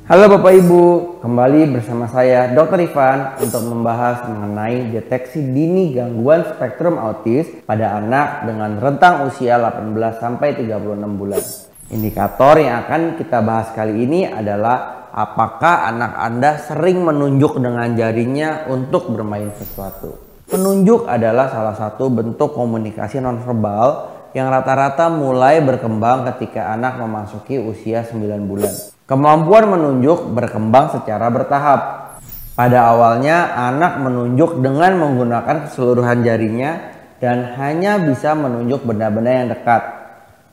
Halo Bapak Ibu, kembali bersama saya Dr. Ivan untuk membahas mengenai deteksi dini gangguan spektrum autis pada anak dengan rentang usia 18 sampai 36 bulan. Indikator yang akan kita bahas kali ini adalah apakah anak Anda sering menunjuk dengan jarinya untuk bermain sesuatu. Penunjuk adalah salah satu bentuk komunikasi nonverbal yang rata-rata mulai berkembang ketika anak memasuki usia 9 bulan. Kemampuan menunjuk berkembang secara bertahap. Pada awalnya anak menunjuk dengan menggunakan keseluruhan jarinya dan hanya bisa menunjuk benda-benda yang dekat.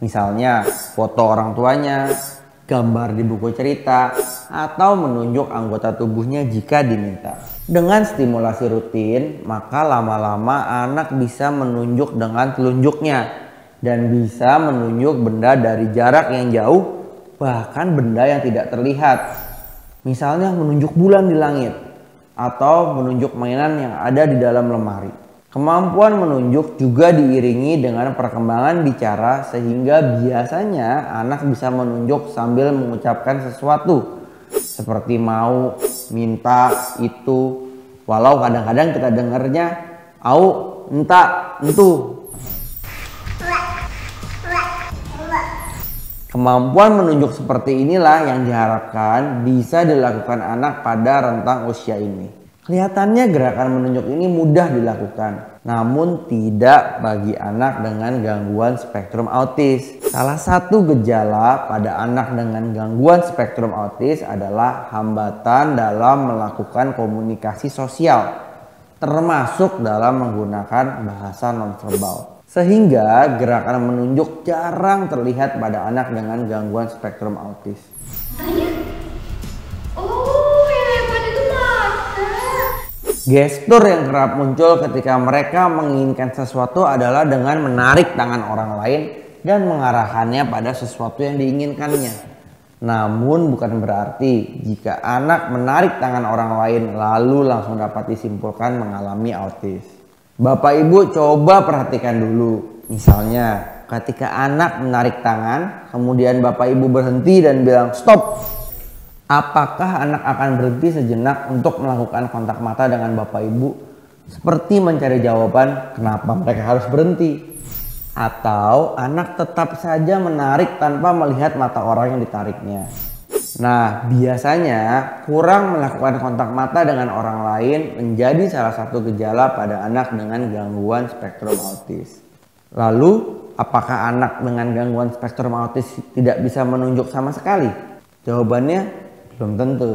Misalnya foto orang tuanya, gambar di buku cerita, atau menunjuk anggota tubuhnya jika diminta. Dengan stimulasi rutin, maka lama-lama anak bisa menunjuk dengan telunjuknya dan bisa menunjuk benda dari jarak yang jauh, bahkan benda yang tidak terlihat. Misalnya menunjuk bulan di langit atau menunjuk mainan yang ada di dalam lemari. Kemampuan menunjuk juga diiringi dengan perkembangan bicara sehingga biasanya anak bisa menunjuk sambil mengucapkan sesuatu seperti mau, minta, itu. Walau kadang-kadang kita dengarnya au, entah, entu. Kemampuan menunjuk seperti inilah yang diharapkan bisa dilakukan anak pada rentang usia ini. Kelihatannya gerakan menunjuk ini mudah dilakukan, namun tidak bagi anak dengan gangguan spektrum autis. Salah satu gejala pada anak dengan gangguan spektrum autis adalah hambatan dalam melakukan komunikasi sosial, termasuk dalam menggunakan bahasa nonverbal. Sehingga gerakan menunjuk jarang terlihat pada anak dengan gangguan spektrum autis. Gestur yang kerap muncul ketika mereka menginginkan sesuatu adalah dengan menarik tangan orang lain dan mengarahkannya pada sesuatu yang diinginkannya. Namun bukan berarti jika anak menarik tangan orang lain lalu langsung dapat disimpulkan mengalami autis. Bapak Ibu coba perhatikan dulu. Misalnya ketika anak menarik tangan, kemudian Bapak Ibu berhenti dan bilang stop. Apakah anak akan berhenti sejenak untuk melakukan kontak mata dengan Bapak Ibu? Seperti mencari jawaban kenapa mereka harus berhenti. Atau anak tetap saja menarik tanpa melihat mata orang yang ditariknya. Nah, biasanya kurang melakukan kontak mata dengan orang lain menjadi salah satu gejala pada anak dengan gangguan spektrum autis. Lalu, apakah anak dengan gangguan spektrum autis tidak bisa menunjuk sama sekali? Jawabannya belum tentu.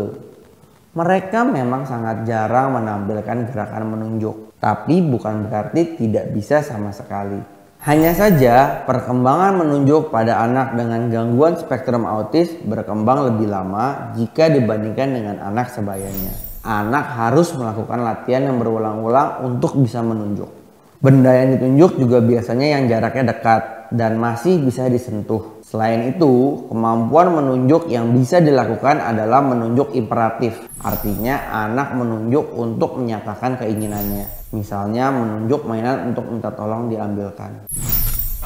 Mereka memang sangat jarang menampilkan gerakan menunjuk, tapi bukan berarti tidak bisa sama sekali. Hanya saja perkembangan menunjuk pada anak dengan gangguan spektrum autis berkembang lebih lama jika dibandingkan dengan anak sebayanya. Anak harus melakukan latihan yang berulang-ulang untuk bisa menunjuk. Benda yang ditunjuk juga biasanya yang jaraknya dekat dan masih bisa disentuh. Selain itu, kemampuan menunjuk yang bisa dilakukan adalah menunjuk imperatif. Artinya anak menunjuk untuk menyatakan keinginannya. Misalnya menunjuk mainan untuk minta tolong diambilkan.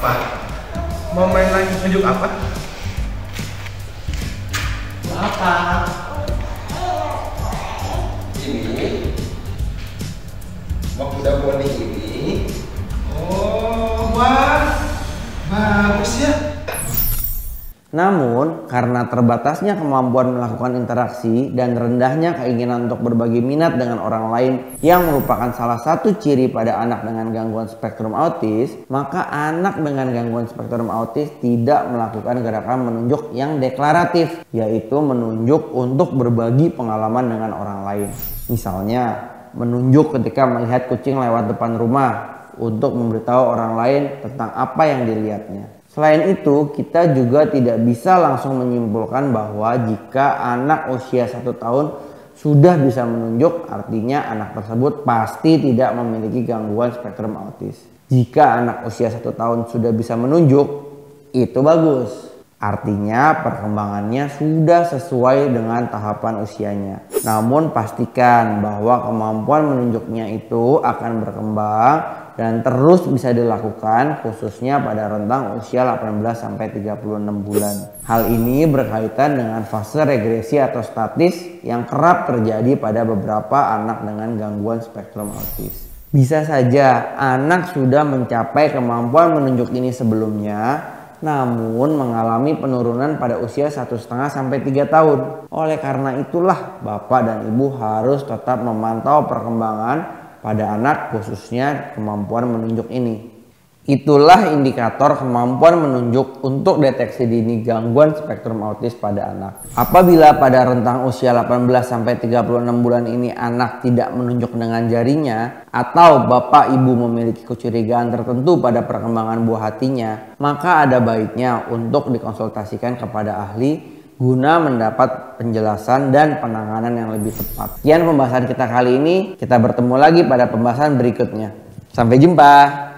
Pak, mau main lagi tunjuk apa? Apa? Ini mau kuda poni ini. Oh, wah, bagus ya. Namun, karena terbatasnya kemampuan melakukan interaksi dan rendahnya keinginan untuk berbagi minat dengan orang lain yang merupakan salah satu ciri pada anak dengan gangguan spektrum autis, maka anak dengan gangguan spektrum autis tidak melakukan gerakan menunjuk yang deklaratif, yaitu menunjuk untuk berbagi pengalaman dengan orang lain. Misalnya, menunjuk ketika melihat kucing lewat depan rumah untuk memberitahu orang lain tentang apa yang dilihatnya. Selain itu, kita juga tidak bisa langsung menyimpulkan bahwa jika anak usia 1 tahun sudah bisa menunjuk, artinya anak tersebut pasti tidak memiliki gangguan spektrum autis. Jika anak usia 1 tahun sudah bisa menunjuk, itu bagus. Artinya perkembangannya sudah sesuai dengan tahapan usianya. Namun pastikan bahwa kemampuan menunjuknya itu akan berkembang dan terus bisa dilakukan khususnya pada rentang usia 18 sampai 36 bulan. Hal ini berkaitan dengan fase regresi atau statis yang kerap terjadi pada beberapa anak dengan gangguan spektrum autis. Bisa saja anak sudah mencapai kemampuan menunjuk ini sebelumnya, namun mengalami penurunan pada usia 1,5 sampai 3 tahun. Oleh karena itulah bapak dan ibu harus tetap memantau perkembangan pada anak khususnya kemampuan menunjuk ini. Itulah indikator kemampuan menunjuk untuk deteksi dini gangguan spektrum autis pada anak. Apabila pada rentang usia 18 sampai 36 bulan ini anak tidak menunjuk dengan jarinya atau bapak ibu memiliki kecurigaan tertentu pada perkembangan buah hatinya, maka ada baiknya untuk dikonsultasikan kepada ahli guna mendapat penjelasan dan penanganan yang lebih tepat. Sekian pembahasan kita kali ini, kita bertemu lagi pada pembahasan berikutnya. Sampai jumpa.